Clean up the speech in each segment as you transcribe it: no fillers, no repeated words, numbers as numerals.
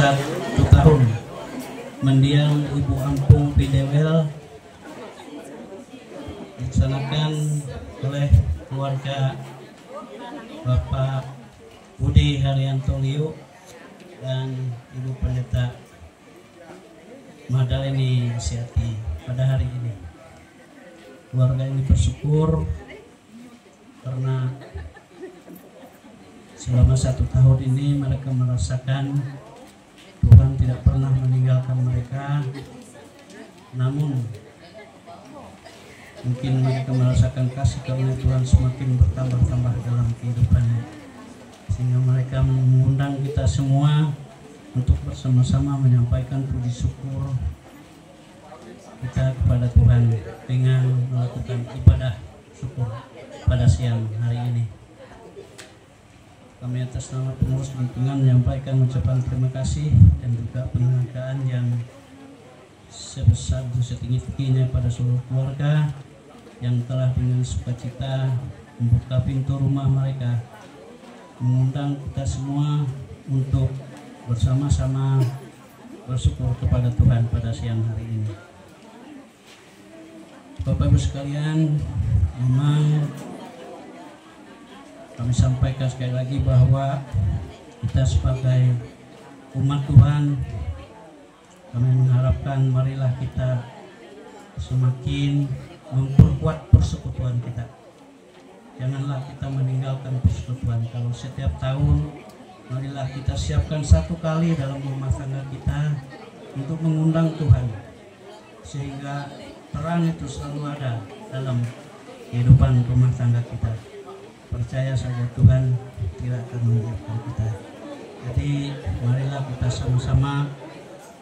1 tahun mendiang Ibu Ampung Pidewel dilaksanakan oleh keluarga Bapak Budi Haryanto Liu dan Ibu Pendeta Madaleni Siati pada hari ini. Keluarga ini bersyukur karena selama 1 tahun ini mereka merasakan Tuhan tidak pernah meninggalkan mereka, namun mungkin mereka merasakan kasih karunia Tuhan semakin bertambah-tambah dalam kehidupannya, sehingga mereka mengundang kita semua untuk bersama-sama menyampaikan puji syukur kita kepada Tuhan dengan melakukan ibadah syukur pada siang hari ini. Kami atas nama pengurus lingkungan menyampaikan ucapan terima kasih dan juga penghargaan yang sebesar setinggi-tingginya pada seluruh keluarga yang telah dengan sukacita membuka pintu rumah mereka, mengundang kita semua untuk bersama-sama bersyukur kepada Tuhan pada siang hari ini. Bapak Ibu sekalian, memang kami sampaikan sekali lagi bahwa kita sebagai umat Tuhan, kami mengharapkan marilah kita semakin memperkuat persekutuan kita. Janganlah kita meninggalkan persekutuan. Kalau setiap tahun, marilah kita siapkan 1 kali dalam rumah tangga kita untuk mengundang Tuhan, sehingga terang itu selalu ada dalam kehidupan rumah tangga kita. Percaya saja Tuhan tidak akan meninggalkan kita. Jadi marilah kita sama-sama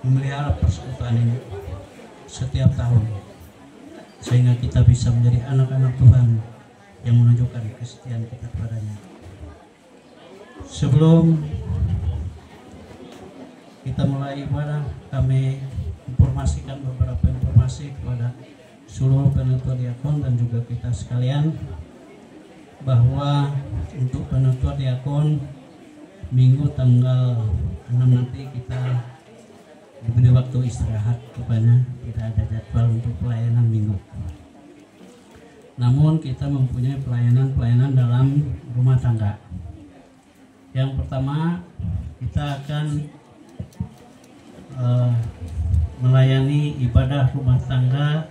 memelihara persekutuan ini setiap tahun, sehingga kita bisa menjadi anak-anak Tuhan yang menunjukkan kesetiaan kita kepadanya. Sebelum kita mulai ibadah, kami informasikan beberapa informasi kepada seluruh penutur diakon dan juga kita sekalian, bahwa untuk penutur diakon Minggu tanggal 6 nanti kita diberi waktu istirahat, rupanya tidak ada jadwal untuk pelayanan minggu. Namun kita mempunyai pelayanan dalam rumah tangga. Yang pertama, kita akan melayani ibadah rumah tangga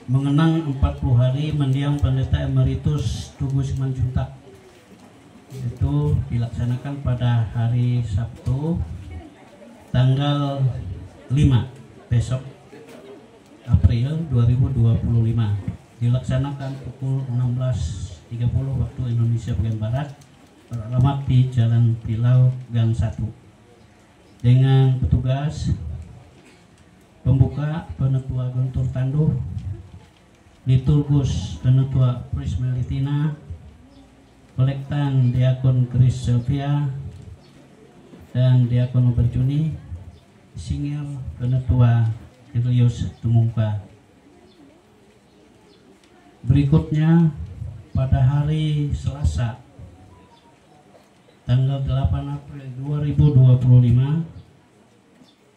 mengenang 40 hari mendiang Pendeta Emeritus Tugu Simanjuntak. Itu dilaksanakan pada hari Sabtu tanggal 5 besok April 2025. Dilaksanakan pukul 16.30 waktu Indonesia bagian Barat, beralamat di Jalan Pilau Gang 1. Dengan petugas pembuka Penetua Guntur Tanduh, liturgus Penetua Prismelitina, kolektan Diakon Chris Sylvia dan Diakon Berjuni, singir Penetua Julius Tumungka. Berikutnya pada hari Selasa tanggal 8 April 2025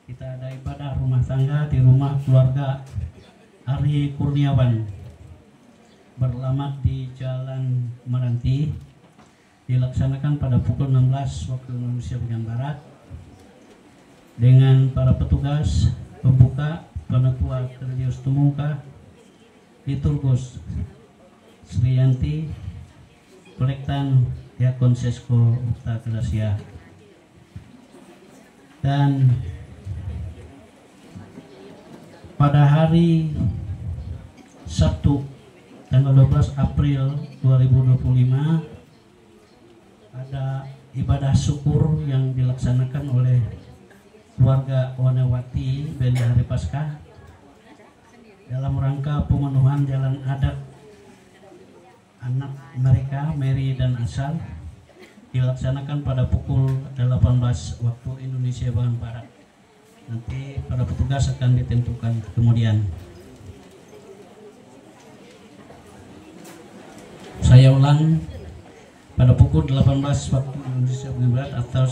kita ada ibadah rumah tangga di rumah keluarga Ari Kurniawan, beralamat di Jalan Meranti. Dilaksanakan pada pukul 16 waktu Indonesia bagian Barat dengan para petugas pembuka Penetua Julius Tumungka, liturgus Sriyanti, kolektan Diakon Sesko Ukta Gracia. Dan pada hari Sabtu tanggal 12 April 2025 ada ibadah syukur yang dilaksanakan oleh keluarga Wanawati Benda Hari Paskah dalam rangka pemenuhan jalan adat anak mereka Mary dan Asal, dilaksanakan pada pukul 18 waktu Indonesia bagian Barat. Nanti para petugas akan ditentukan kemudian. Saya ulang, pada pukul 18 waktu Indonesia Barat atau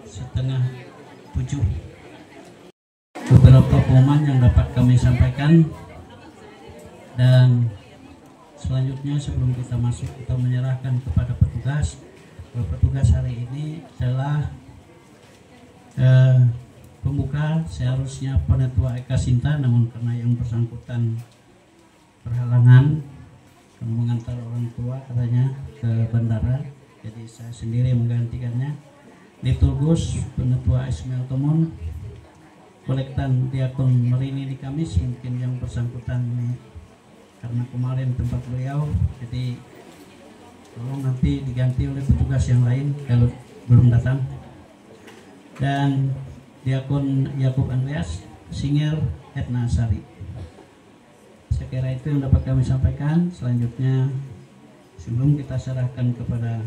setengah 7. Beberapa pengumuman yang dapat kami sampaikan, dan selanjutnya sebelum kita masuk kita menyerahkan kepada petugas. Petugas hari ini adalah pembuka seharusnya Penetua Eka Sinta, namun karena yang bersangkutan berhalangan karena mengantar orang tua katanya ke bandara, jadi saya sendiri menggantikannya. Liturgus Penetua Ismail Tomon, kolektan Diakon Marini di Kamis, mungkin yang bersangkutan ini karena kemarin tempat beliau, jadi tolong nanti diganti oleh petugas yang lain kalau belum datang. Dan Diakon Yakub Andreas, Singer Etna Sari. Saya kira itu yang dapat kami sampaikan. Selanjutnya sebelum kita serahkan kepada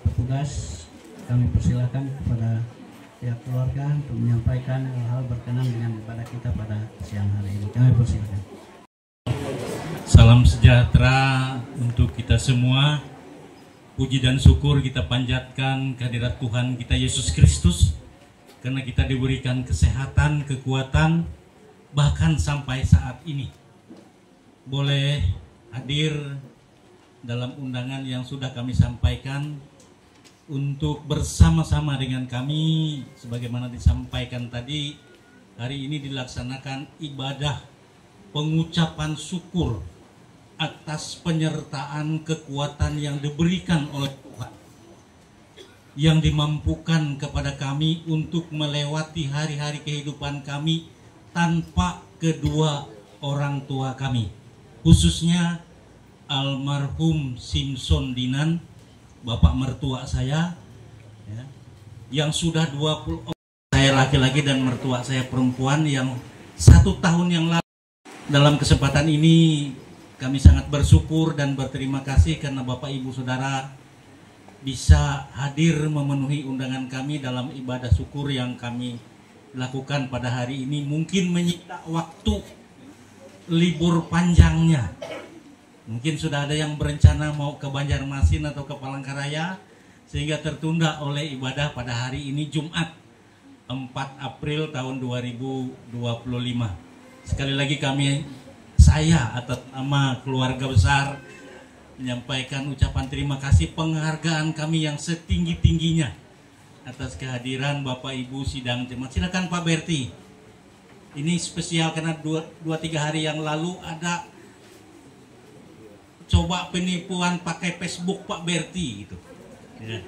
petugas, kami persilahkan kepada pihak keluarga untuk menyampaikan hal-hal berkenan dengan ibadah kita pada siang hari ini. Kami persilahkan. Salam sejahtera untuk kita semua. Puji dan syukur kita panjatkan kehadirat Tuhan kita Yesus Kristus, karena kita diberikan kesehatan, kekuatan, bahkan sampai saat ini boleh hadir dalam undangan yang sudah kami sampaikan untuk bersama-sama dengan kami. Sebagaimana disampaikan tadi, hari ini dilaksanakan ibadah pengucapan syukur atas penyertaan kekuatan yang diberikan oleh Tuhan, yang dimampukan kepada kami untuk melewati hari-hari kehidupan kami tanpa kedua orang tua kami, khususnya almarhum Simpson Dinan, bapak mertua saya, ya, yang sudah 20, saya laki-laki dan mertua saya perempuan, yang 1 tahun yang lalu. Dalam kesempatan ini kami sangat bersyukur dan berterima kasih karena Bapak Ibu Saudara bisa hadir memenuhi undangan kami dalam ibadah syukur yang kami lakukan pada hari ini. Mungkin menyita waktu libur panjangnya. Mungkin sudah ada yang berencana mau ke Banjarmasin atau ke Palangkaraya, sehingga tertunda oleh ibadah pada hari ini Jumat 4 April tahun 2025. Sekali lagi saya atas nama keluarga besar menyampaikan ucapan terima kasih, penghargaan kami yang setinggi-tingginya atas kehadiran Bapak Ibu sidang jemaat. Silakan Pak Berti. Ini spesial karena 2-3 hari yang lalu ada coba penipuan pakai Facebook Pak Berti gitu. Ya.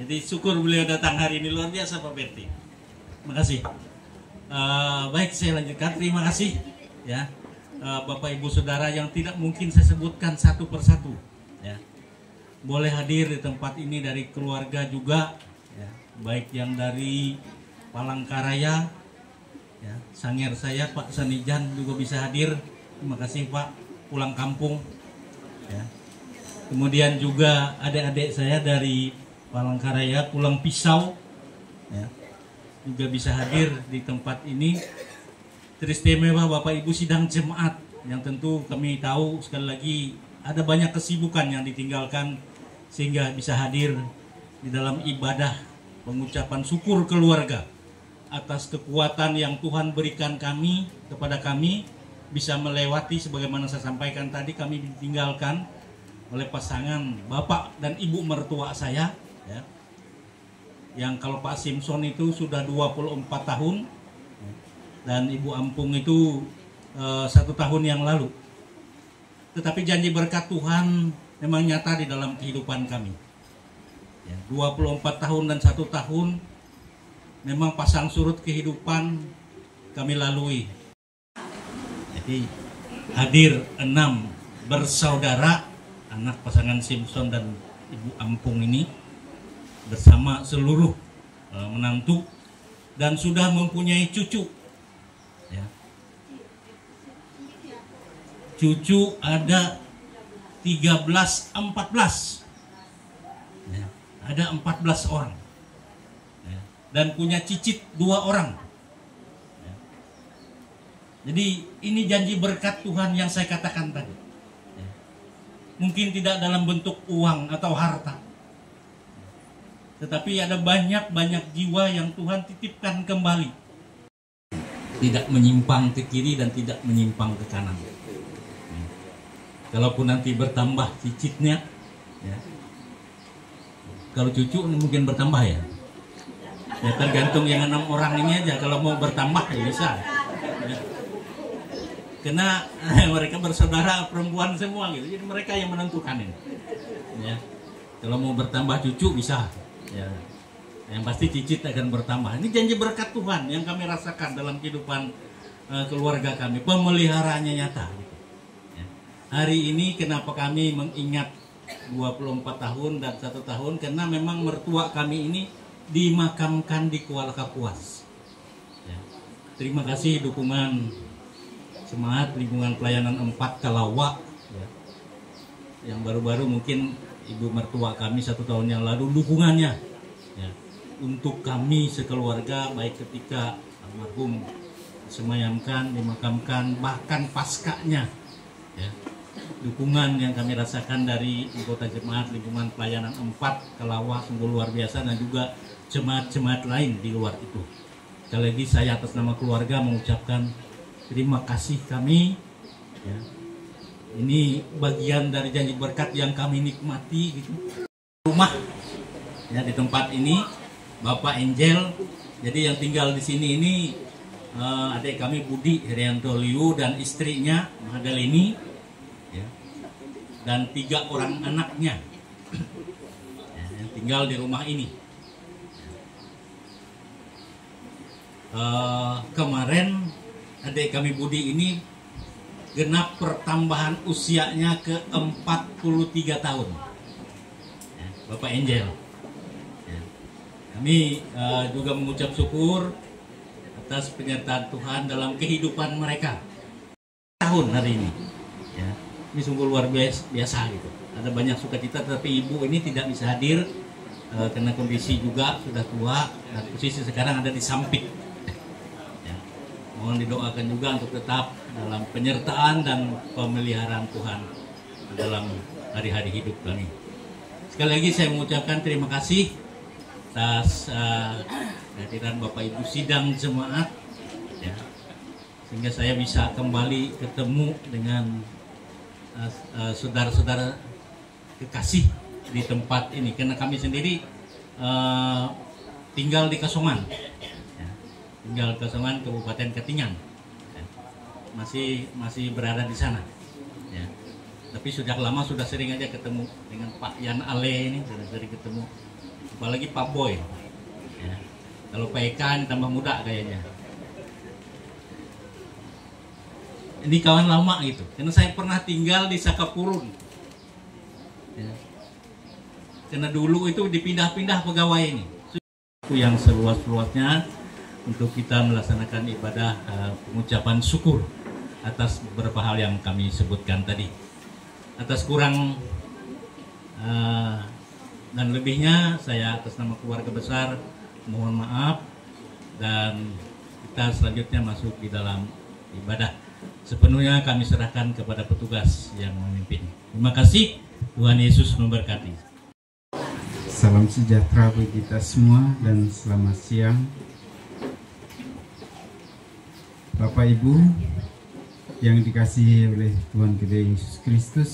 Jadi syukur beliau datang hari ini, luar biasa Pak Berti. Terima kasih. Baik, saya lanjutkan. Terima kasih ya Bapak Ibu Saudara yang tidak mungkin saya sebutkan satu persatu. Ya. Boleh hadir di tempat ini dari keluarga juga, ya, baik yang dari Palangkaraya, ya, sangir saya Pak Sanijan juga bisa hadir. Terima kasih Pak, pulang kampung. Ya. Kemudian juga adik-adik saya dari Palangkaraya, Pulang Pisau, ya, juga bisa hadir di tempat ini. Teristimewa Bapak Ibu sidang jemaat yang tentu kami tahu sekali lagi ada banyak kesibukan yang ditinggalkan sehingga bisa hadir di dalam ibadah pengucapan syukur keluarga atas kekuatan yang Tuhan berikan kepada kami bisa melewati. Sebagaimana saya sampaikan tadi, kami ditinggalkan oleh pasangan bapak dan ibu mertua saya, ya, yang kalau Pak Simpson itu sudah 24 tahun dan Ibu Ampung itu 1 tahun yang lalu. Tetapi janji berkat Tuhan memang nyata di dalam kehidupan kami. Ya, 24 tahun dan 1 tahun memang pasang surut kehidupan kami lalui. Jadi hadir 6 bersaudara, anak pasangan Simpson dan Ibu Ampung ini bersama seluruh menantu dan sudah mempunyai cucu. Ya. Cucu ada 13-14, ya, ada 14 orang, ya, dan punya cicit 2 orang. Ya. Jadi ini janji berkat Tuhan yang saya katakan tadi. Ya. Mungkin tidak dalam bentuk uang atau harta, tetapi ada banyak jiwa yang Tuhan titipkan kembali, tidak menyimpang ke kiri dan tidak menyimpang ke kanan. Kalaupun nanti bertambah cicitnya, ya. Kalau cucu mungkin bertambah ya. Ya tergantung yang 6 orang ini aja. Kalau mau bertambah ya bisa. Ya. Karena mereka bersaudara perempuan semua gitu. Jadi mereka yang menentukan ini. Ya. Kalau mau bertambah cucu bisa. Ya. Yang pasti cicit akan bertambah. Ini janji berkat Tuhan yang kami rasakan dalam kehidupan keluarga kami. Pemeliharaannya nyata. Gitu. Ya. Hari ini kenapa kami mengingat 24 tahun dan 1 tahun, karena memang mertua kami ini dimakamkan di Kuala Kapuas. Ya. Terima kasih dukungan semangat lingkungan pelayanan 4 Kalawa, ya. Yang baru-baru mungkin ibu mertua kami 1 tahun yang lalu dukungannya, ya, untuk kami sekeluarga, baik ketika almarhum disemayamkan, dimakamkan, bahkan paskanya, ya. Dukungan yang kami rasakan dari anggota jemaat lingkungan pelayanan 4 Kalawa sungguh luar biasa, dan juga jemaat-jemaat lain di luar itu. Sekali lagi saya atas nama keluarga mengucapkan terima kasih kami, ya. Ini bagian dari janji berkat yang kami nikmati gitu. Rumah, ya, di tempat ini Bapak Angel. Jadi yang tinggal di sini ini adik kami Budi Herianto Liu dan istrinya Mahdalini, ya, dan 3 orang anaknya, ya, yang tinggal di rumah ini. Kemarin adik kami Budi ini genap pertambahan usianya ke 43 tahun, ya, Bapak Angel, ya. Kami juga mengucap syukur atas penyertaan Tuhan dalam kehidupan mereka tahun hari ini, ya. Ini sungguh luar biasa gitu. Ada banyak sukacita, tapi ibu ini tidak bisa hadir karena kondisi juga sudah tua dan posisi sekarang ada di Sampit. Ya. Mohon didoakan juga untuk tetap dalam penyertaan dan pemeliharaan Tuhan dalam hari-hari hidup kami. Sekali lagi saya mengucapkan terima kasih atas kehadiran Bapak Ibu sidang jemaat, ya, sehingga saya bisa kembali ketemu dengan saudara-saudara kekasih di tempat ini, karena kami sendiri tinggal di Kasongan, ya, tinggal di Kasongan, Kabupaten Katingan, ya. masih berada di sana, ya. Tapi sudah lama, sudah sering aja ketemu dengan Pak Yan Ale ini, sudah sering ketemu, apalagi Pak Boy, ya. Kalau Pak Eka ini tambah muda kayaknya. Ini kawan lama gitu, karena saya pernah tinggal di Sakapurun, ya. Karena dulu itu dipindah-pindah pegawai ini. Itu yang seluas-luasnya untuk kita melaksanakan ibadah pengucapan syukur atas beberapa hal yang kami sebutkan tadi. Atas kurang dan lebihnya, saya atas nama keluarga besar mohon maaf, dan kita selanjutnya masuk di dalam ibadah. Sepenuhnya kami serahkan kepada petugas yang memimpin. Terima kasih, Tuhan Yesus memberkati. Salam sejahtera bagi kita semua dan selamat siang. Bapak Ibu yang dikasihi oleh Tuhan kita Yesus Kristus,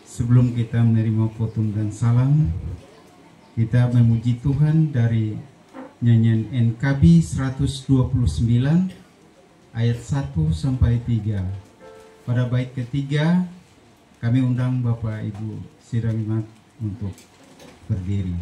sebelum kita menerima potong dan salam, kita memuji Tuhan dari nyanyian NKB 129 ayat 1 sampai 3. Pada bait ketiga kami undang Bapak Ibu sidang jemaat untuk berdiri.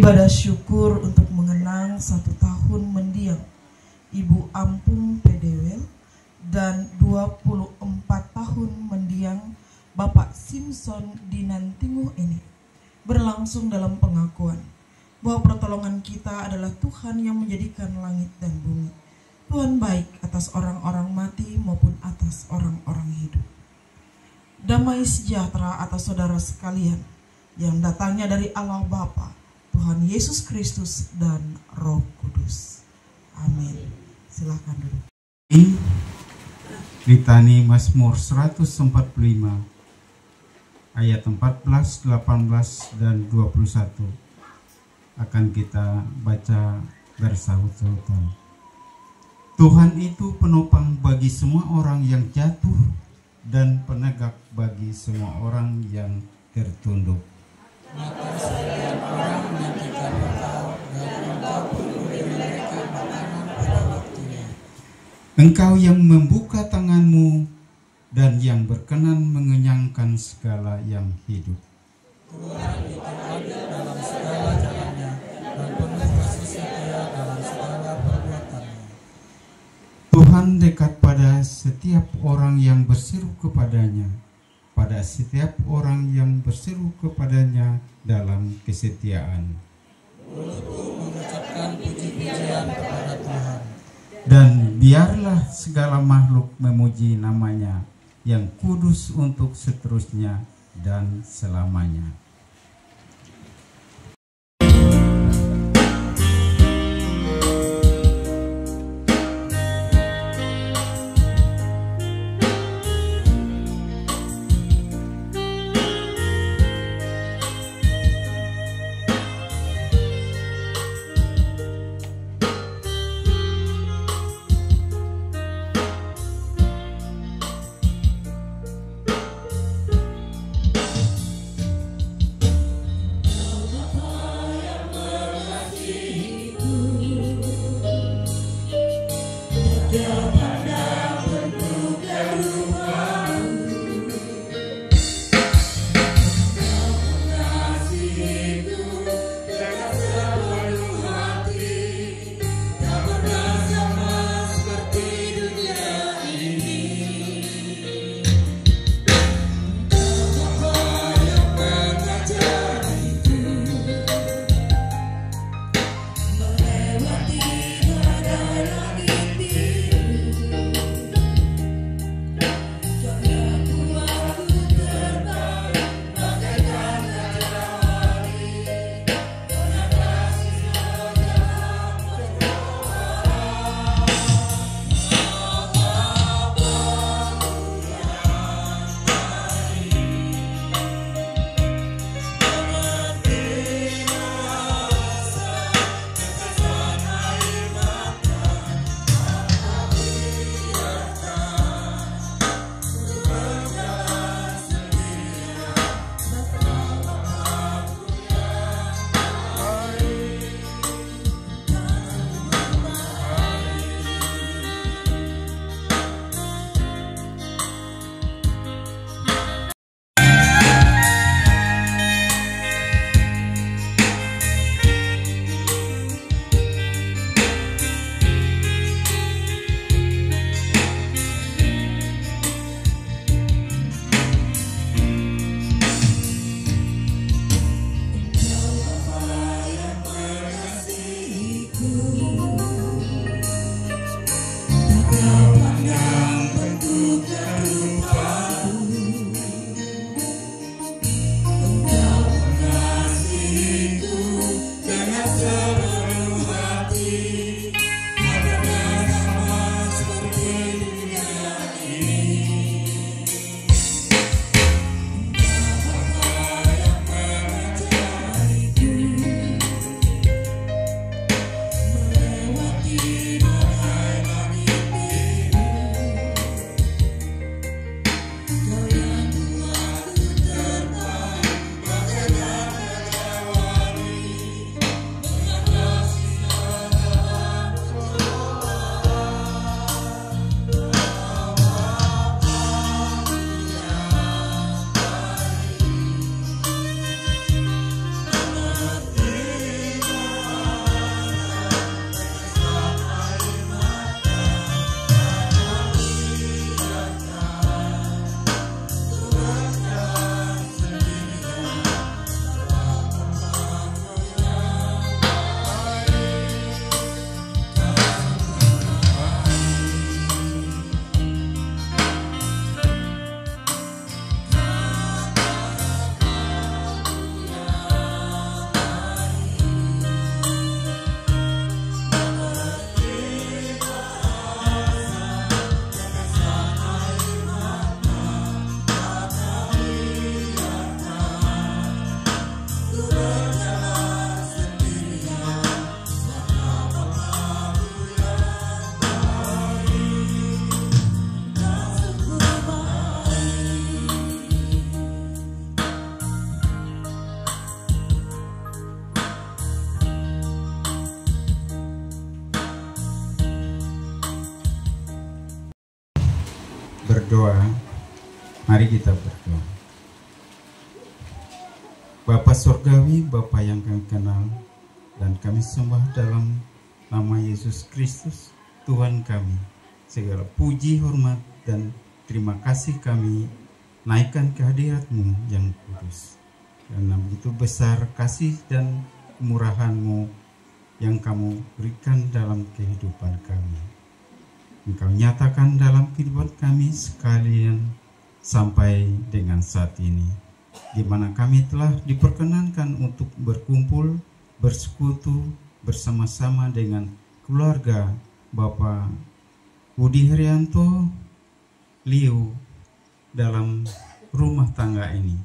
Ibadah syukur untuk mengenang 1 tahun mendiang Ibu Ampung Pedewel dan 24 tahun mendiang Bapak Simpson Dinantinguh ini berlangsung dalam pengakuan bahwa pertolongan kita adalah Tuhan yang menjadikan langit dan bumi. Tuhan baik atas orang-orang mati maupun atas orang-orang hidup. Damai sejahtera atas saudara sekalian yang datangnya dari Allah Bapa, Tuhan Yesus Kristus dan Roh Kudus. Amin. Silakan duduk. Litani Mazmur 145 ayat 14, 18, dan 21 akan kita baca bersahut-sahutan. Tuhan itu penopang bagi semua orang yang jatuh dan penegak bagi semua orang yang tertunduk. Maka sekalian orang menantikan Engkau dan Engkau pun memberi mereka makanan pada waktunya. Engkau yang membuka tanganmu dan yang berkenan mengenyangkan segala yang hidup. Tuhan itu adil dalam segala jalannya dan penuh kasih setia dalam segala perbuatannya. Tuhan dekat pada setiap orang yang berseru kepadanya, pada setiap orang yang berseru kepadanya dalam kesetiaan. Mulutku mengucapkan puji-pujian kepada Tuhan. Dan biarlah segala makhluk memuji namanya yang kudus untuk seterusnya dan selamanya. berdoa. Mari kita berdoa. Bapa Surgawi, Bapa yang kami kenal dan kami sembah dalam nama Yesus Kristus, Tuhan kami. Segala puji, hormat, dan terima kasih kami naikkan ke hadirat-Mu yang kudus. Karena begitu besar kasih dan kemurahan-Mu yang kamu berikan dalam kehidupan kami. Engkau nyatakan dalam kehidupan kami sekalian sampai dengan saat ini, di mana kami telah diperkenankan untuk berkumpul, bersekutu bersama-sama dengan keluarga Bapak Budi Haryanto Liu dalam rumah tangga ini.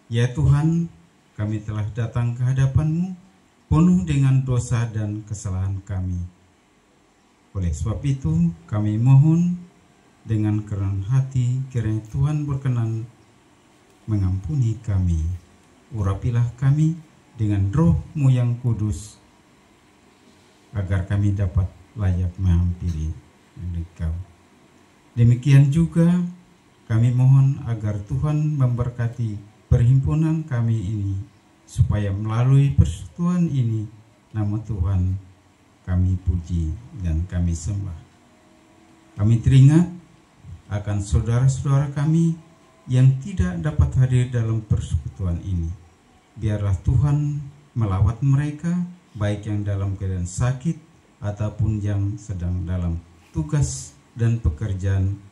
Ya Tuhan, kami telah datang ke hadapan-Mu penuh dengan dosa dan kesalahan kami. Oleh sebab itu, kami mohon dengan kerendahan hati, kiranya Tuhan berkenan mengampuni kami. Urapilah kami dengan Roh-Mu yang kudus, agar kami dapat layak menghampiri Engkau. Demikian juga kami mohon agar Tuhan memberkati perhimpunan kami ini, supaya melalui persekutuan ini nama Tuhan kami puji dan kami sembah. Kami teringat akan saudara-saudara kami yang tidak dapat hadir dalam persekutuan ini. Biarlah Tuhan melawat mereka, baik yang dalam keadaan sakit ataupun yang sedang dalam tugas dan pekerjaan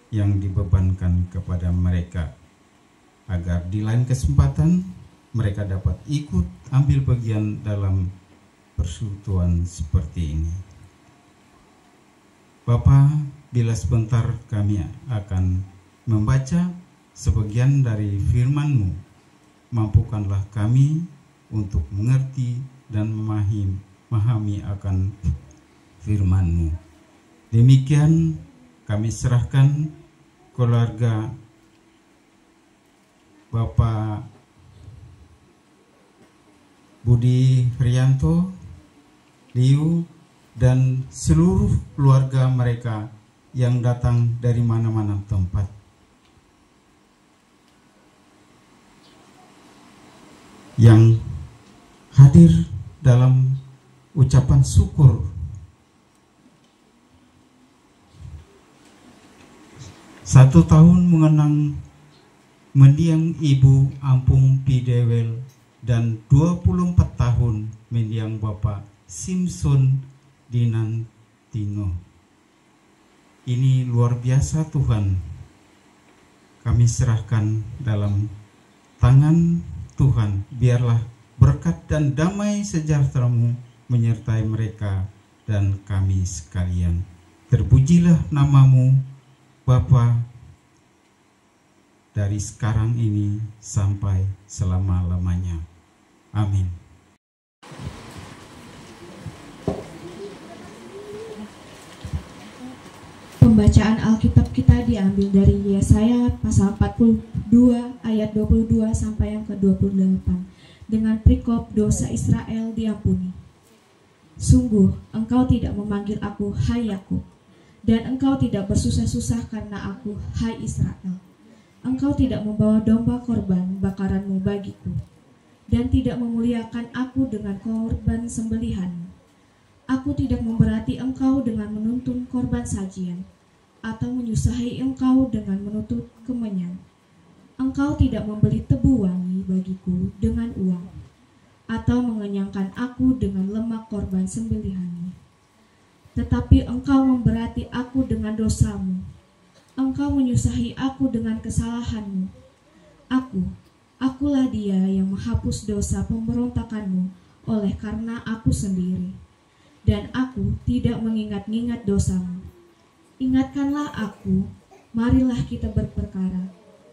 yang dibebankan kepada mereka, agar di lain kesempatan mereka dapat ikut ambil bagian dalam persekutuan seperti ini. Bapa, bila sebentar kami akan membaca sebagian dari firman-Mu, mampukanlah kami untuk mengerti dan memahami akan firman-Mu. Demikian kami serahkan keluarga Bapak Budi Haryanto Liu dan seluruh keluarga mereka yang datang dari mana-mana tempat. Yang hadir dalam ucapan syukur. Satu tahun mengenang mendiang Ibu Ampung Pidewel dan 24 tahun mendiang Bapak Simpson Dinantino. Ini luar biasa Tuhan. Kami serahkan dalam tangan Tuhan. Biarlah berkat dan damai sejahtera-Mu menyertai mereka dan kami sekalian. Terpujilah nama-Mu Bapa, dari sekarang ini sampai selama-lamanya. Amin. Pembacaan Alkitab kita diambil dari Yesaya pasal 42 ayat 22 sampai yang ke-28 dengan perikop dosa Israel diampuni. Sungguh engkau tidak memanggil aku hai Yakub, dan engkau tidak bersusah-susah karena aku hai Israel. Engkau tidak membawa domba korban bakaranmu bagiku, dan tidak memuliakan aku dengan korban sembelihanmu. Aku tidak memberati engkau dengan menuntun korban sajian, atau menyusahi engkau dengan menuntut kemenyan. Engkau tidak membeli tebu wangi bagiku dengan uang, atau mengenyangkan aku dengan lemak korban sembelihanmu. Tetapi engkau memberati aku dengan dosamu, engkau menyusahi aku dengan kesalahanmu. Akulah dia yang menghapus dosa pemberontakanmu oleh karena aku sendiri, dan aku tidak mengingat-ingat dosamu. Ingatkanlah aku, marilah kita berperkara,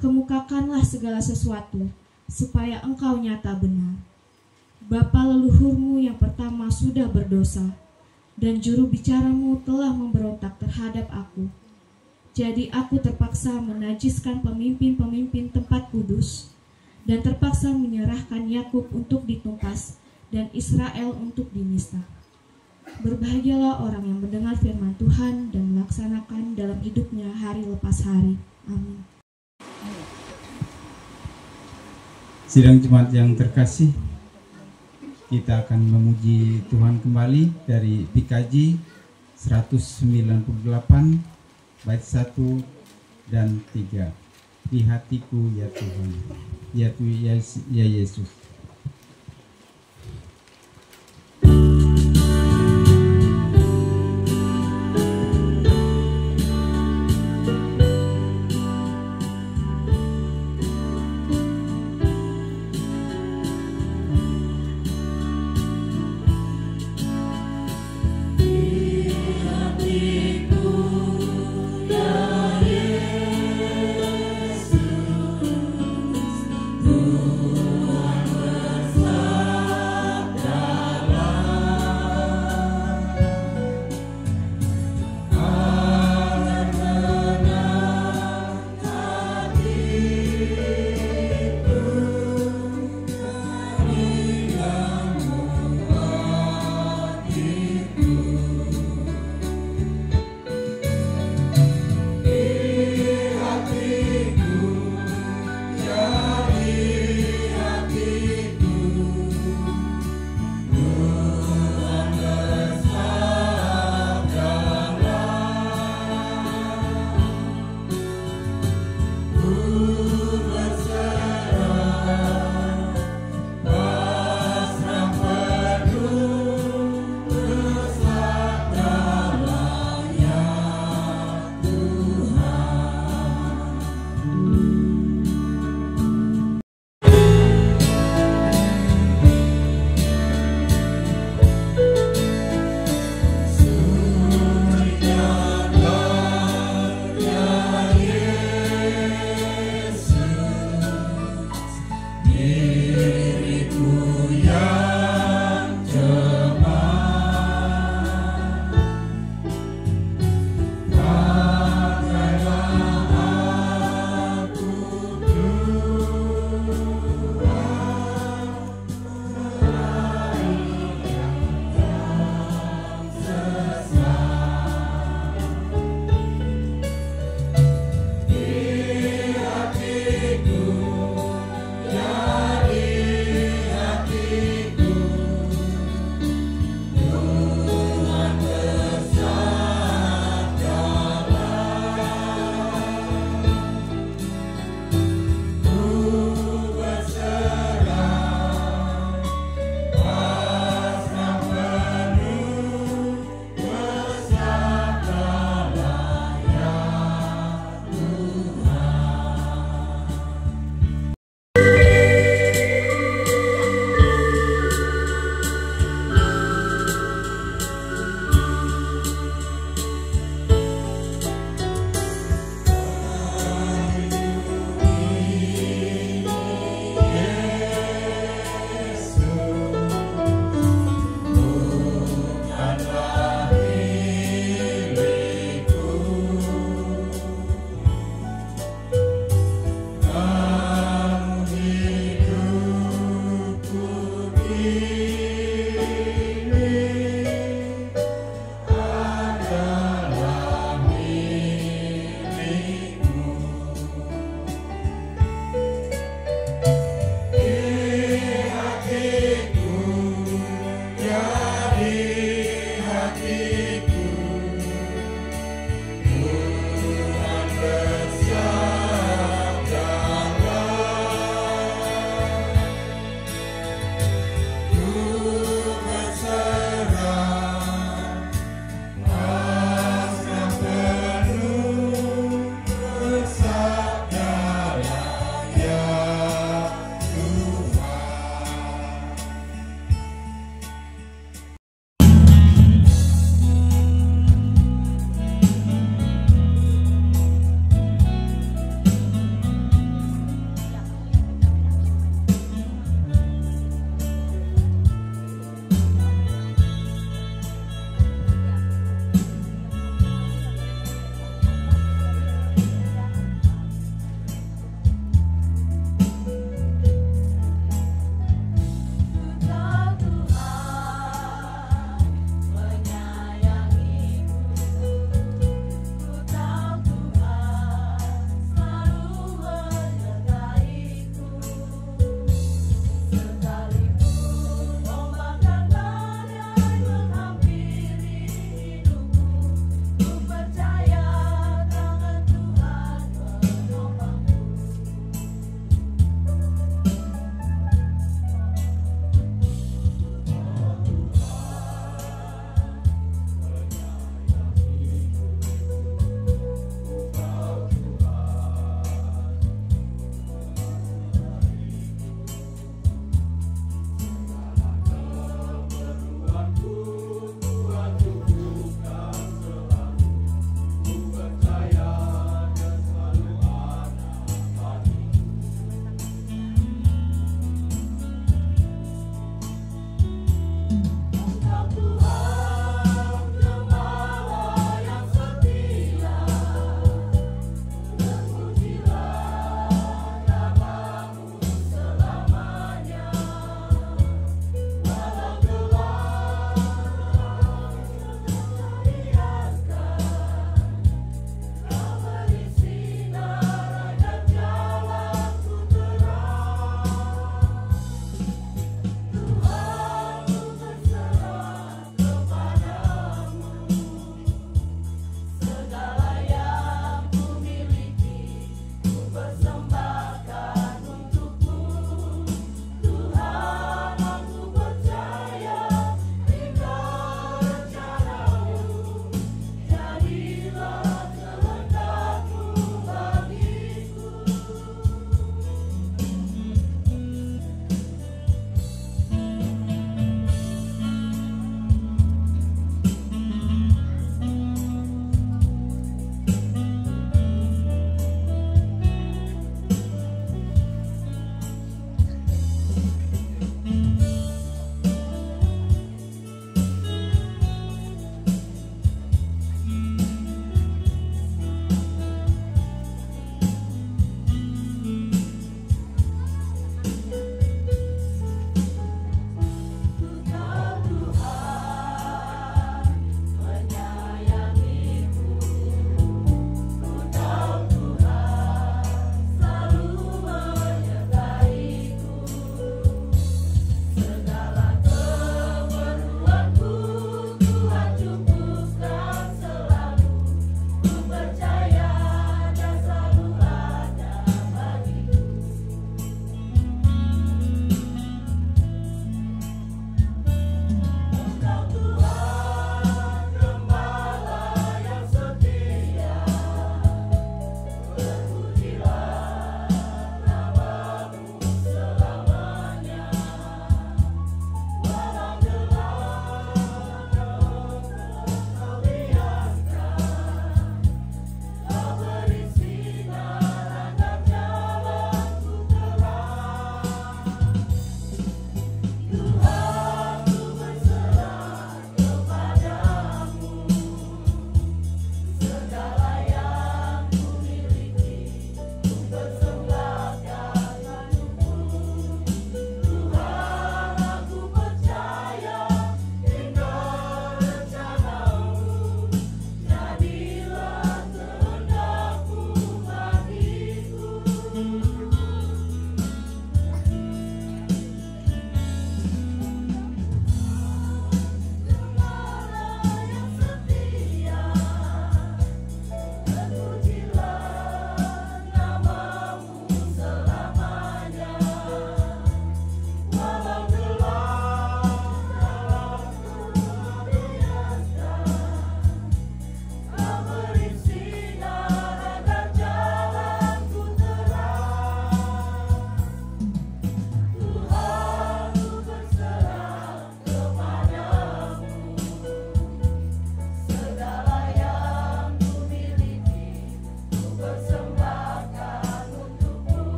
kemukakanlah segala sesuatu, supaya engkau nyata benar. Bapa leluhurmu yang pertama sudah berdosa, dan juru bicaramu telah memberontak terhadap aku. Jadi aku terpaksa menajiskan pemimpin-pemimpin tempat kudus, dan terpaksa menyerahkan Yakub untuk ditumpas, dan Israel untuk dinista. Berbahagialah orang yang mendengar firman Tuhan dan laksanakan dalam hidupnya hari lepas hari. Amin. Sidang jemaat yang terkasih, kita akan memuji Tuhan kembali dari PKJ 198 bait 1 dan 3. Di hatiku ya Tuhan, ya Yesus. Tuhan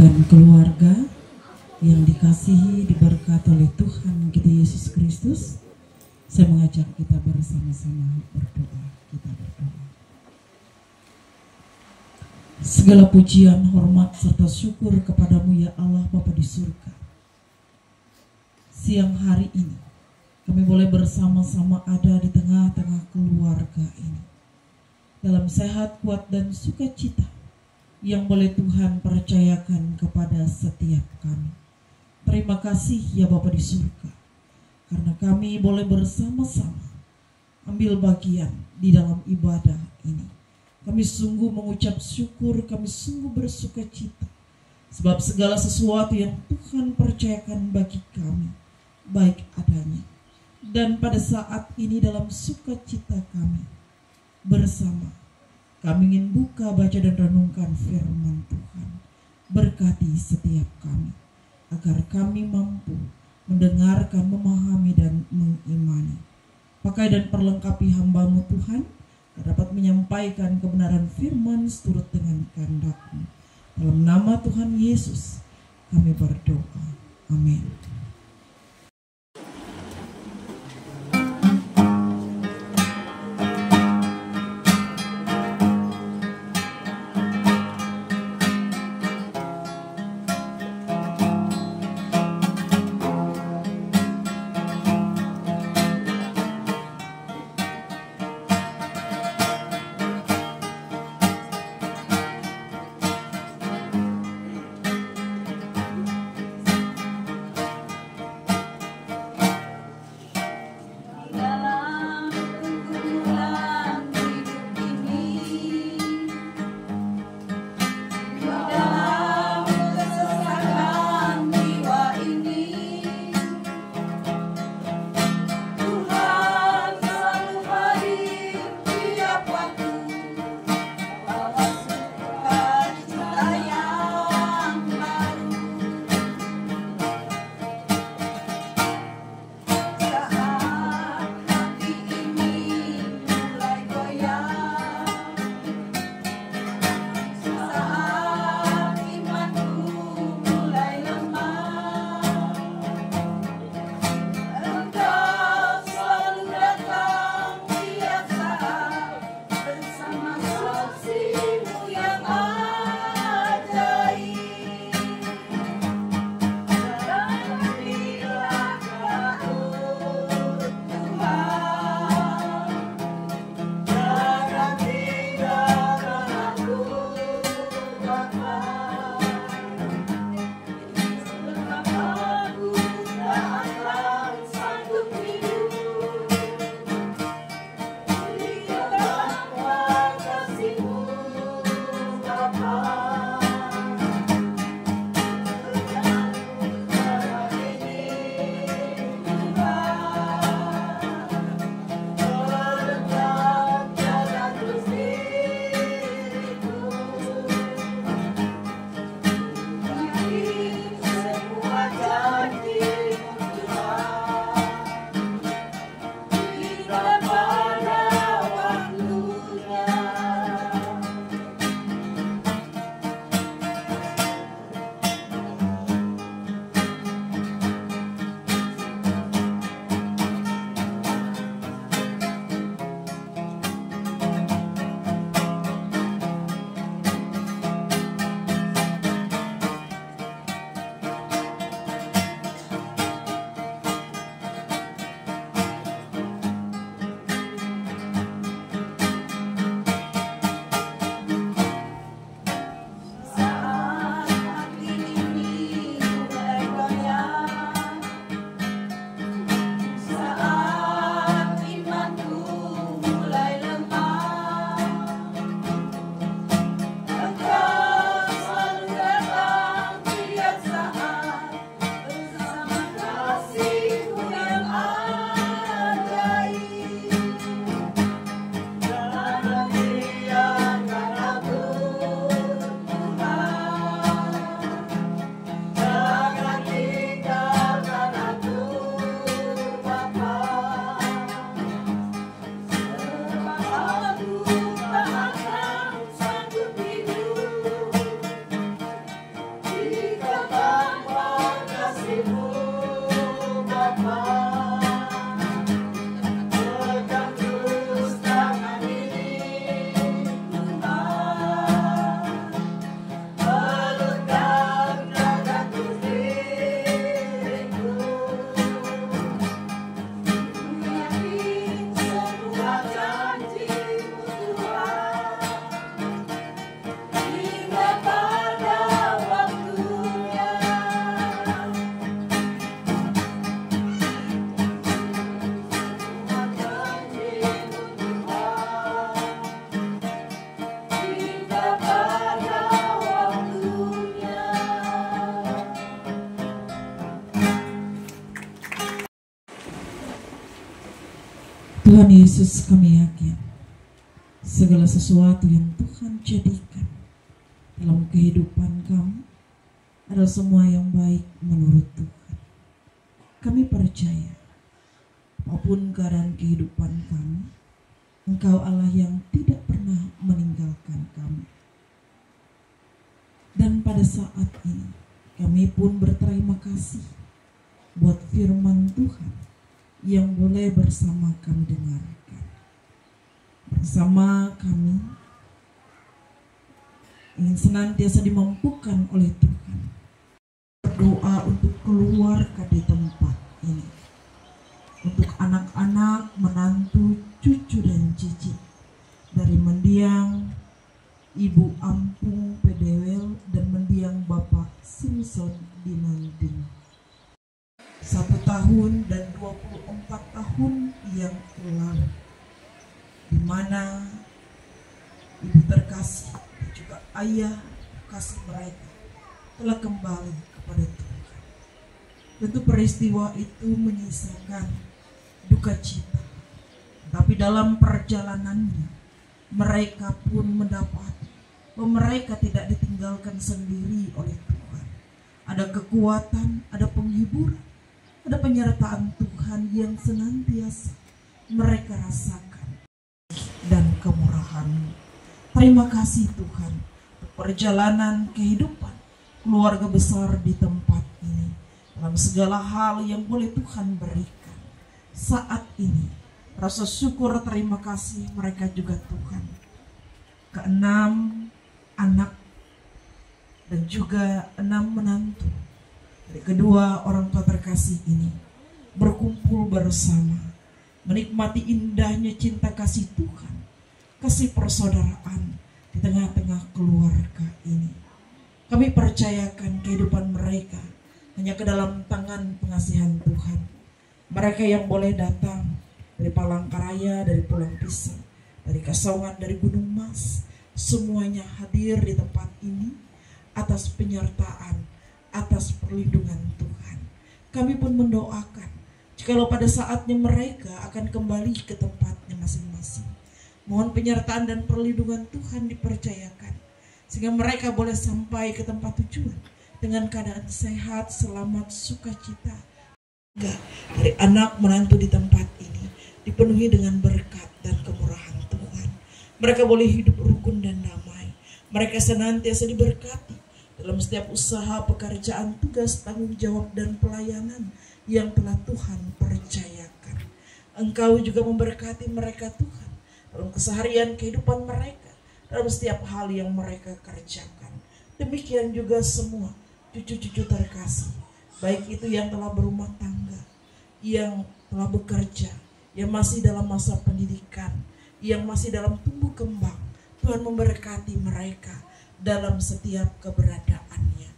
dan keluarga yang dikasihi, diberkati oleh Tuhan kita Yesus Kristus, saya mengajak kita bersama-sama berdoa. Kita berdoa. Segala pujian, hormat, serta syukur kepadamu ya Allah Bapa di surga. Siang hari ini kami boleh bersama-sama ada di tengah-tengah keluarga ini, dalam sehat, kuat, dan sukacita yang boleh Tuhan percayakan kepada setiap kami. Terima kasih ya Bapa di surga, karena kami boleh bersama-sama ambil bagian di dalam ibadah ini. Kami sungguh mengucap syukur, kami sungguh bersukacita, sebab segala sesuatu yang Tuhan percayakan bagi kami baik adanya. Dan pada saat ini dalam sukacita kami bersama, kami ingin buka, baca, dan renungkan firman Tuhan. Berkati setiap kami, agar kami mampu mendengarkan, memahami, dan mengimani. Pakai dan perlengkapi hamba-Mu Tuhan, dapat menyampaikan kebenaran firman seturut dengan kehendak-Mu. Dalam nama Tuhan Yesus kami berdoa. Amin. Tuhan Yesus, kami yakin segala sesuatu yang Tuhan jadikan dalam kehidupan kami adalah semua yang baik menurut Tuhan. Kami percaya maupun keadaan kehidupan kami, Engkau Allah yang tidak pernah meninggalkan kami. Dan pada saat ini kami pun berterima kasih buat firman Tuhan yang boleh bersama kami dengarkan. Bersama kami ingin senantiasa dimampukan oleh Tuhan. Berdoa untuk keluarga di tempat ini, untuk anak-anak, menantu, cucu dan cicit dari mendiang Ibu Ampung Pedewel dan mendiang Bapak Simpson Dinanding. 1 tahun dan 24 tahun yang lalu, di mana ibu terkasih dan juga ayah kasih mereka telah kembali kepada Tuhan. Tentu peristiwa itu menyisakan duka cita, tapi dalam perjalanannya mereka pun mendapati bahwa mereka tidak ditinggalkan sendiri oleh Tuhan. Ada kekuatan, ada penghiburan, ada penyertaan Tuhan yang senantiasa mereka rasakan dan kemurahan. Terima kasih Tuhan untuk perjalanan kehidupan keluarga besar di tempat ini, dalam segala hal yang boleh Tuhan berikan. Saat ini rasa syukur terima kasih mereka juga Tuhan, ke-6 anak dan juga 6 menantu dari kedua orang tua terkasih ini berkumpul bersama, menikmati indahnya cinta kasih Tuhan, kasih persaudaraan di tengah-tengah keluarga ini. Kami percayakan kehidupan mereka hanya ke dalam tangan pengasihan Tuhan. Mereka yang boleh datang dari Palangkaraya, dari Pulau Pisang, dari Kasongan, dari Gunung Mas, semuanya hadir di tempat ini atas penyertaan, atas perlindungan Tuhan. Kami pun mendoakan jikalau pada saatnya mereka akan kembali ke tempatnya masing-masing, mohon penyertaan dan perlindungan Tuhan dipercayakan sehingga mereka boleh sampai ke tempat tujuan dengan keadaan sehat, selamat, sukacita. Dari anak menantu di tempat ini dipenuhi dengan berkat dan kemurahan Tuhan. Mereka boleh hidup rukun dan damai. Mereka senantiasa diberkati dalam setiap usaha, pekerjaan, tugas, tanggung jawab, dan pelayanan yang telah Tuhan percayakan. Engkau juga memberkati mereka Tuhan dalam keseharian kehidupan mereka, dalam setiap hal yang mereka kerjakan. Demikian juga semua cucu-cucu terkasih, baik itu yang telah berumah tangga, yang telah bekerja, yang masih dalam masa pendidikan, yang masih dalam tumbuh kembang. Tuhan memberkati mereka dalam setiap keberadaannya.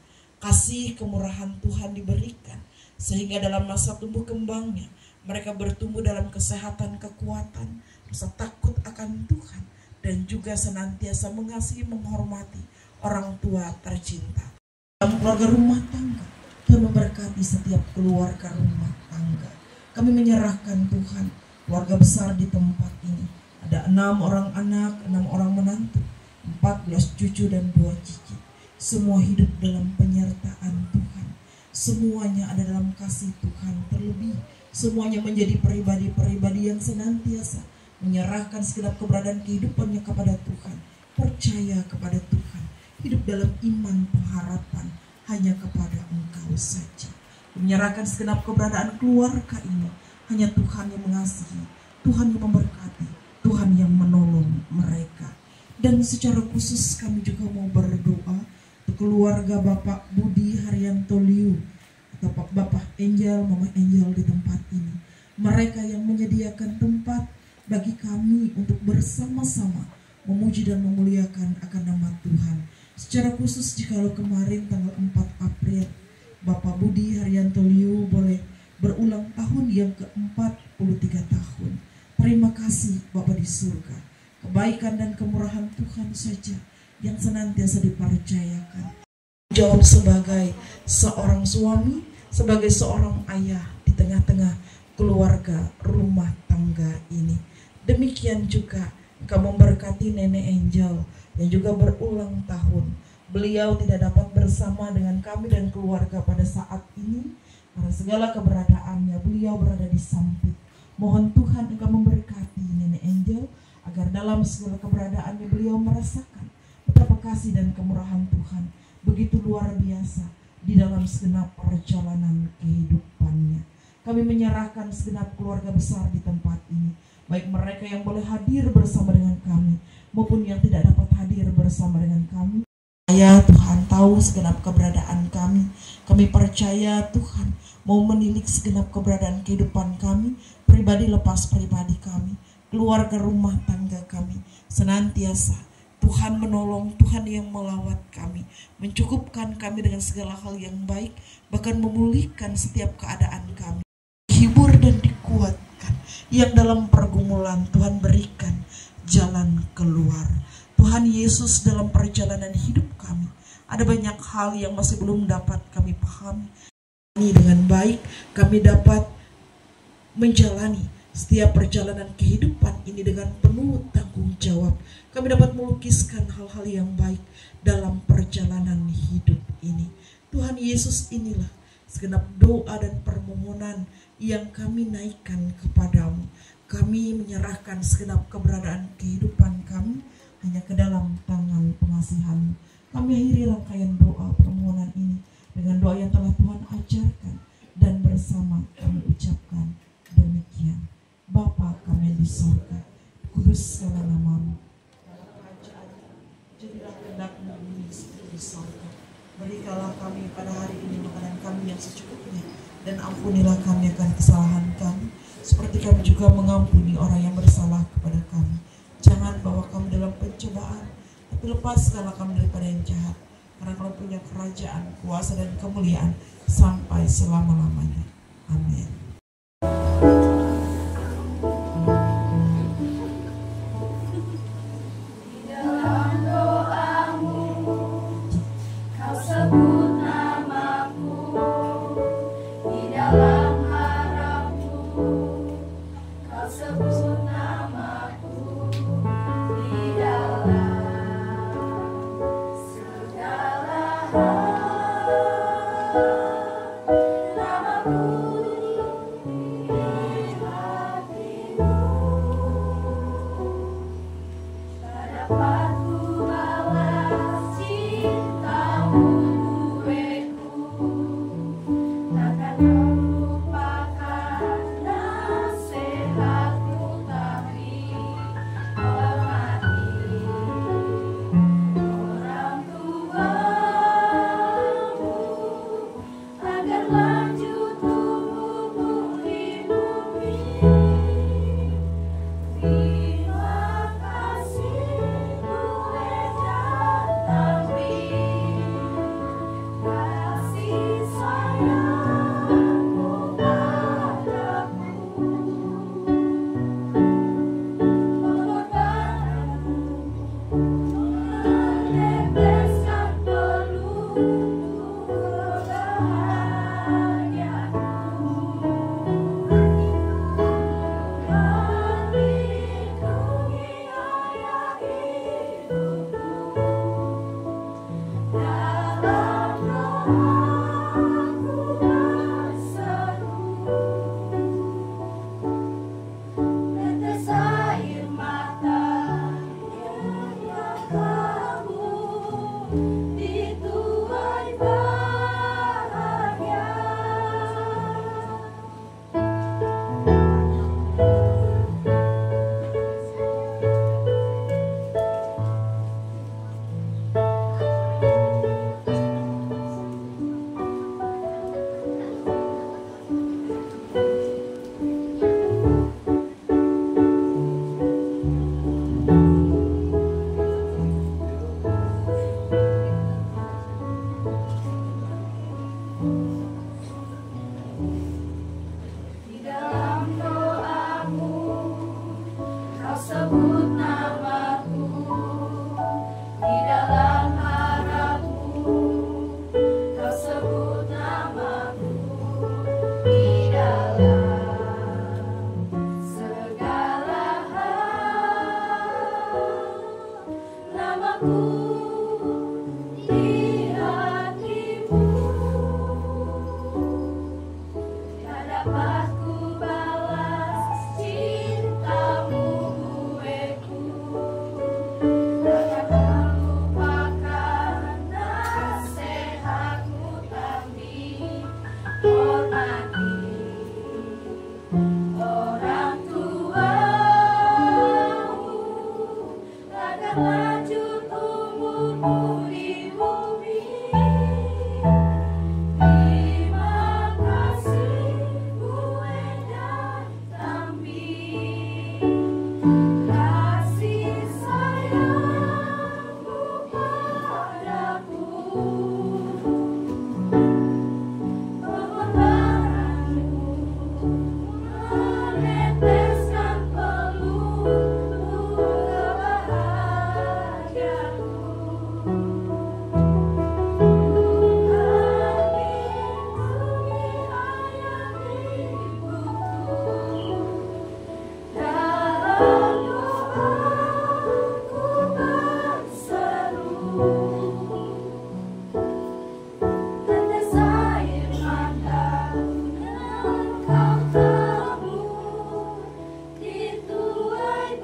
Kasih kemurahan Tuhan diberikan sehingga dalam masa tumbuh kembangnya mereka bertumbuh dalam kesehatan, kekuatan, rasa takut akan Tuhan, dan juga senantiasa mengasihi, menghormati orang tua tercinta. Dalam keluarga rumah tangga, Tuhan memberkati setiap keluarga rumah tangga. Kami menyerahkan Tuhan keluarga besar di tempat ini. Ada 6 orang anak, 6 orang menantu, 14 cucu dan 2 cicit. Semua hidup dalam penyertaan Tuhan. Semuanya ada dalam kasih Tuhan. Terlebih semuanya menjadi pribadi-pribadi yang senantiasa menyerahkan segenap keberadaan kehidupannya kepada Tuhan. Percaya kepada Tuhan. Hidup dalam iman pengharapan hanya kepada Engkau saja. Menyerahkan segenap keberadaan keluarga ini hanya Tuhan yang mengasihi, Tuhan yang memberkati, Tuhan yang menolong mereka. Dan secara khusus kami juga mau berdoa untuk keluarga Bapak Budi Haryanto Liu atau Bapak Angel, Mama Angel di tempat ini. Mereka yang menyediakan tempat bagi kami untuk bersama-sama memuji dan memuliakan akan nama Tuhan. Secara khusus jikalau kemarin tanggal 4 April Bapak Budi Haryanto Liu boleh berulang tahun yang ke-43 tahun. Terima kasih Bapak di surga. Kebaikan dan kemurahan Tuhan saja yang senantiasa dipercayakan. Jawab sebagai seorang suami, sebagai seorang ayah di tengah-tengah keluarga rumah tangga ini. Demikian juga Engkau memberkati Nenek Angel yang juga berulang tahun. Beliau tidak dapat bersama dengan kami dan keluarga pada saat ini karena segala keberadaannya beliau berada di Sampit. Mohon Tuhan Engkau memberkati Nenek Angel agar dalam segala keberadaannya beliau merasakan betapa kasih dan kemurahan Tuhan begitu luar biasa di dalam segenap perjalanan kehidupannya. Kami menyerahkan segenap keluarga besar di tempat ini, baik mereka yang boleh hadir bersama dengan kami maupun yang tidak dapat hadir bersama dengan kami. Ya Tuhan tahu segenap keberadaan kami. Kami percaya Tuhan mau menilik segenap keberadaan kehidupan kami, pribadi lepas pribadi kami, keluarga rumah tangga kami. Senantiasa Tuhan menolong, Tuhan yang melawat kami, mencukupkan kami dengan segala hal yang baik, bahkan memulihkan setiap keadaan kami. Hibur dan dikuatkan, yang dalam pergumulan Tuhan berikan jalan keluar. Tuhan Yesus, dalam perjalanan hidup kami, ada banyak hal yang masih belum dapat kami pahami. Dengan baik kami dapat menjalani setiap perjalanan kehidupan ini dengan penuh tanggung jawab. Kami dapat melukiskan hal-hal yang baik dalam perjalanan hidup ini. Tuhan Yesus, inilah segenap doa dan permohonan yang kami naikkan kepadamu. Kami menyerahkan segenap keberadaan kehidupan kami hanya ke dalam tangan pengasihan. Kami akhiri rangkaian doa permohonan ini dengan doa yang telah Tuhan ajarkan, dan bersama kami ucapkan demikian. Bapa kami di surga, kuduskanlah namamu, jadilah kehendak-Mu bumi seperti di surga. Berikanlah kami pada hari ini makanan kami yang secukupnya, dan ampunilah kami akan kesalahan kami, seperti kami juga mengampuni orang yang bersalah kepada kami. Jangan bawa kami dalam pencobaan, tapi lepaskanlah kami daripada yang jahat. Karena Kau punya kerajaan, kuasa dan kemuliaan sampai selama-lamanya. Amin. Takkan melupakan nasihat-Mu.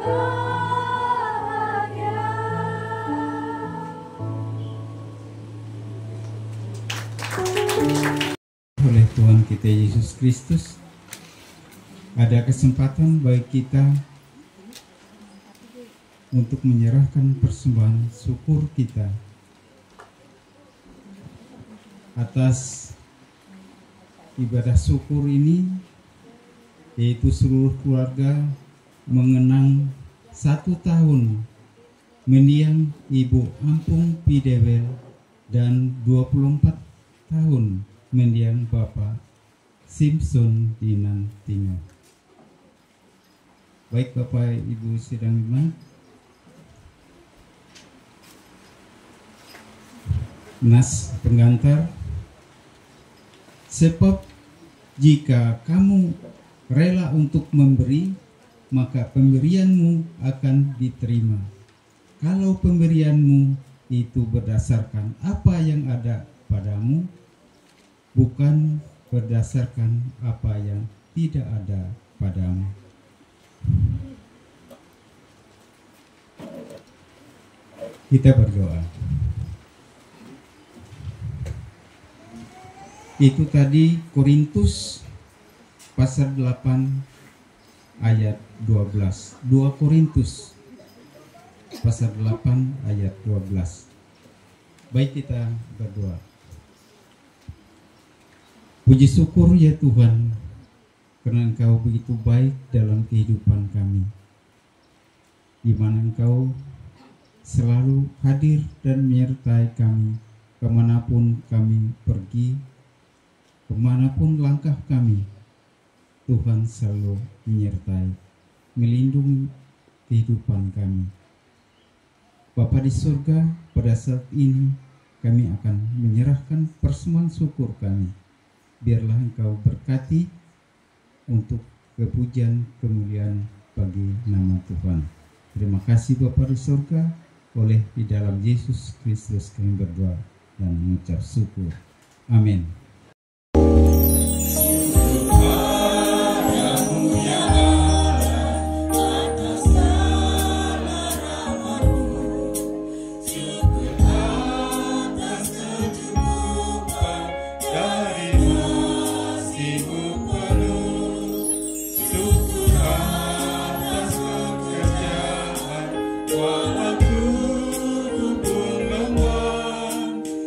Oleh Tuhan kita Yesus Kristus, ada kesempatan bagi kita untuk menyerahkan persembahan syukur kita atas ibadah syukur ini, yaitu seluruh keluarga mengenang 1 tahun mendiang Ibu Ampung Pidewel dan 24 tahun mendiang Bapak Simpson Dinan Tinga. Baik Bapak Ibu sidang jemaat, nas pengantar, sebab jika kamu rela untuk memberi, maka pemberianmu akan diterima. Kalau pemberianmu itu berdasarkan apa yang ada padamu, bukan berdasarkan apa yang tidak ada padamu. Kita berdoa. Itu tadi Korintus pasal 8 ayat 12. 2 Korintus pasal 8 ayat 12. Baik, kita berdoa. Puji syukur ya Tuhan, karena Engkau begitu baik dalam kehidupan kami, di mana Engkau selalu hadir dan menyertai kami kemanapun kami pergi, kemanapun langkah kami. Tuhan selalu menyertai, melindungi kehidupan kami. Bapa di surga, pada saat ini kami akan menyerahkan persembahan syukur kami. Biarlah Engkau berkati untuk kepujian kemuliaan bagi nama Tuhan. Terima kasih Bapa di surga, oleh di dalam Yesus Kristus kami berdoa dan mengucap syukur. Amin.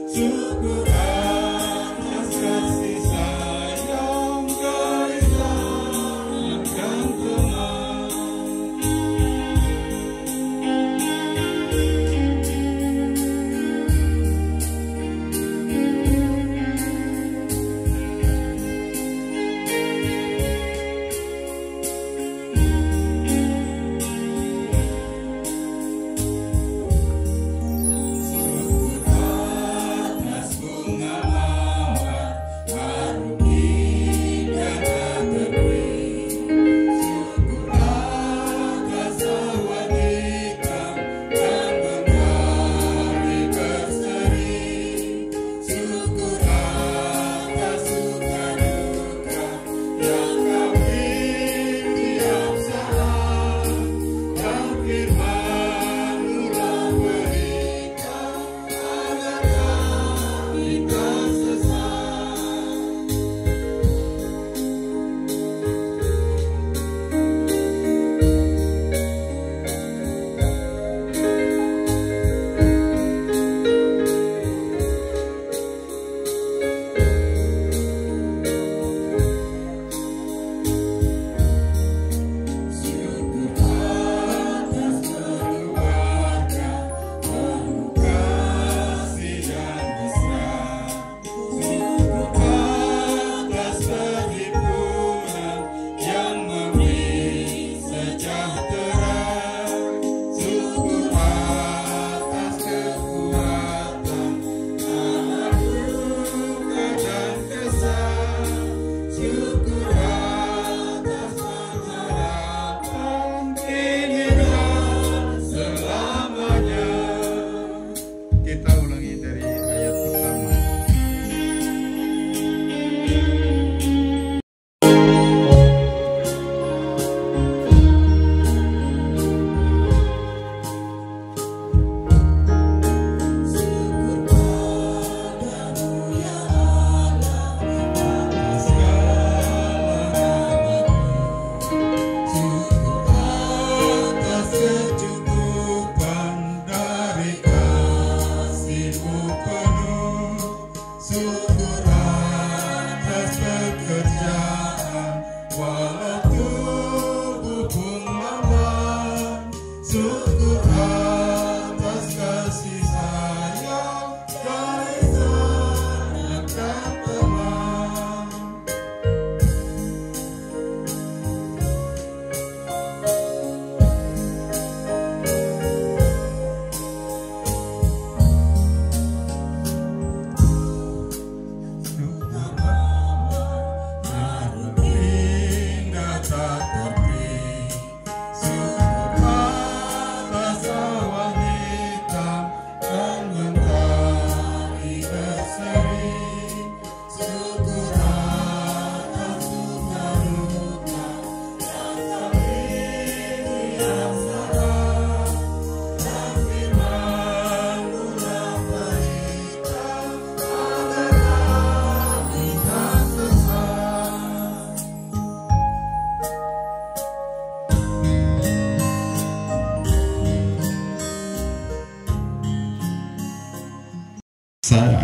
Syukur atas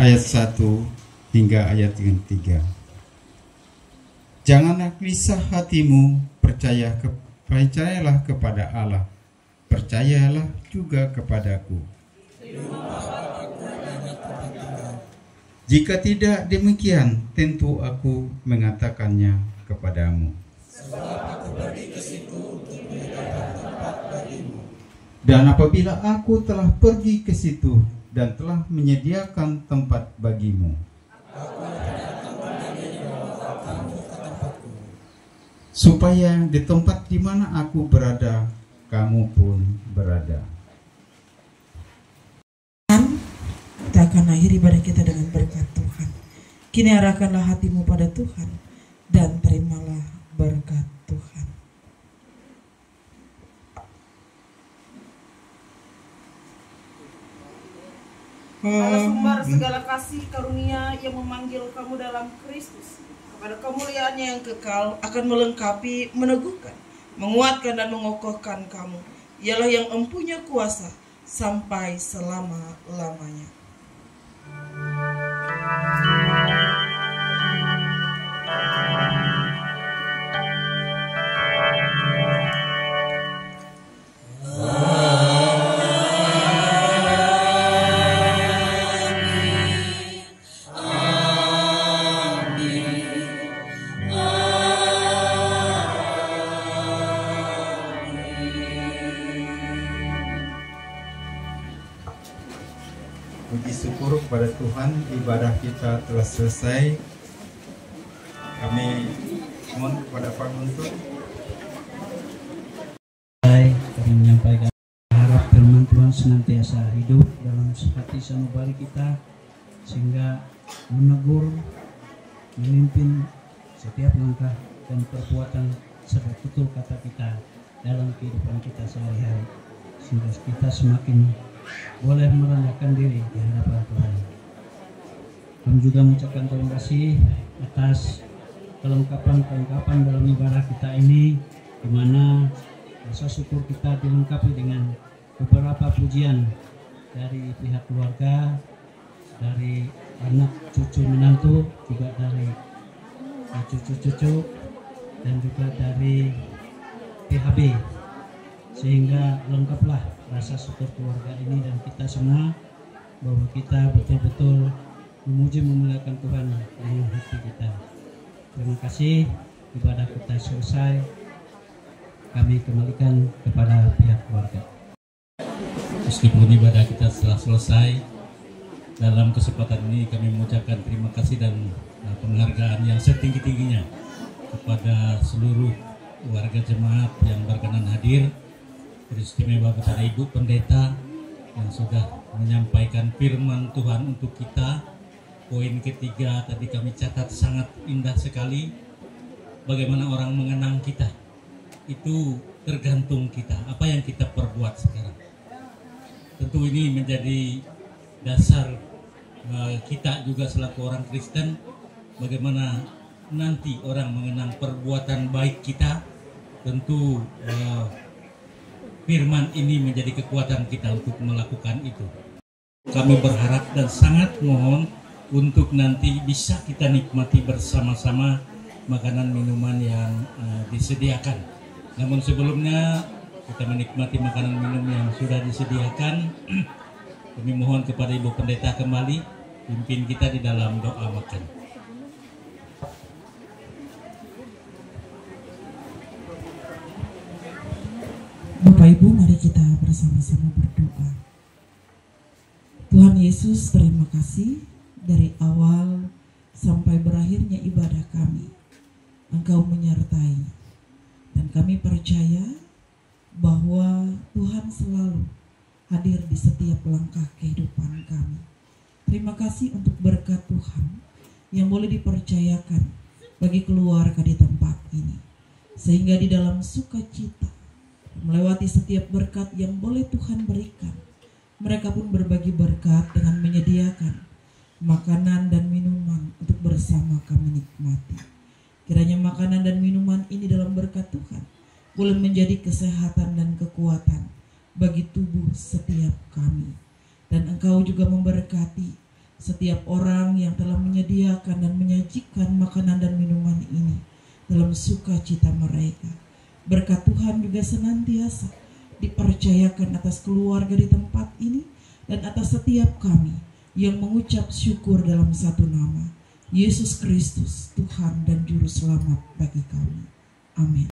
Ayat 1 hingga ayat yang 3. Janganlah gelisah hatimu, percayalah kepada Allah, percayalah juga kepadaku. Jika tidak demikian, tentu aku mengatakannya kepadamu. Dan apabila aku telah pergi ke situ dan telah menyediakan tempat bagimu, supaya di tempat di mana aku berada, kamu pun berada. Kita akan akhiri ibadah kita dengan berkat Tuhan. Kini arahkanlah hatimu pada Tuhan dan terimalah berkat Tuhan. Allah sumber segala kasih karunia yang memanggil kamu dalam Kristus kepada kemuliaannya yang kekal akan melengkapi, meneguhkan, menguatkan dan mengokohkan kamu. Ialah yang empunya kuasa sampai selama-lamanya. Puji syukur kepada Tuhan, ibadah kita telah selesai. Kami mohon kepada Pak Guntur. Kami menyampaikan harap firman Tuhan senantiasa hidup dalam hati sanubari kita, sehingga menegur, memimpin setiap langkah dan perbuatan serta tutur kata kita dalam kehidupan kita sehari-hari, sehingga kita semakin boleh merendahkan diri di hadapan Tuhan. Kami juga mengucapkan terima kasih atas kelengkapan dalam ibadah kita ini, di mana rasa syukur kita dilengkapi dengan beberapa pujian dari pihak keluarga, dari anak cucu menantu, juga dari cucu-cucu, dan juga dari PHB, sehingga lengkaplah rasa syukur keluarga ini dan kita semua, bahwa kita betul-betul memuji memuliakan Tuhan dengan hati kita. Terima kasih, ibadah kita selesai. Kami kembalikan kepada pihak keluarga. Meskipun ibadah kita telah selesai, dalam kesempatan ini kami mengucapkan terima kasih dan penghargaan yang setinggi-tingginya kepada seluruh warga jemaat yang berkenan hadir, teristimewa kepada Ibu Pendeta yang sudah menyampaikan firman Tuhan untuk kita. Poin ketiga tadi kami catat sangat indah sekali, bagaimana orang mengenang kita. Itu tergantung kita, apa yang kita perbuat sekarang. Tentu ini menjadi dasar kita juga selaku orang Kristen, bagaimana nanti orang mengenang perbuatan baik kita tentu firman ini menjadi kekuatan kita untuk melakukan itu. Kami berharap dan sangat mohon untuk nanti bisa kita nikmati bersama-sama makanan minuman yang disediakan. Namun sebelumnya kita menikmati makanan minum yang sudah disediakan, kami mohon kepada Ibu Pendeta kembali pimpin kita di dalam doa makan. Bapak Ibu, mari kita bersama-sama berdoa. Tuhan Yesus, terima kasih dari awal sampai berakhirnya ibadah kami. Engkau menyertai, dan kami percaya bahwa Tuhan selalu hadir di setiap langkah kehidupan kami. Terima kasih untuk berkat Tuhan yang boleh dipercayakan bagi keluarga di tempat ini, sehingga di dalam sukacita melewati setiap berkat yang boleh Tuhan berikan, mereka pun berbagi berkat dengan menyediakan makanan dan minuman untuk bersama kami nikmati. Kiranya makanan dan minuman ini dalam berkat Tuhan boleh menjadi kesehatan dan kekuatan bagi tubuh setiap kami. Dan Engkau juga memberkati setiap orang yang telah menyediakan dan menyajikan makanan dan minuman ini dalam sukacita mereka. Berkat Tuhan juga senantiasa dipercayakan atas keluarga di tempat ini dan atas setiap kami yang mengucap syukur dalam satu nama, Yesus Kristus, Tuhan dan Juru Selamat bagi kami. Amin.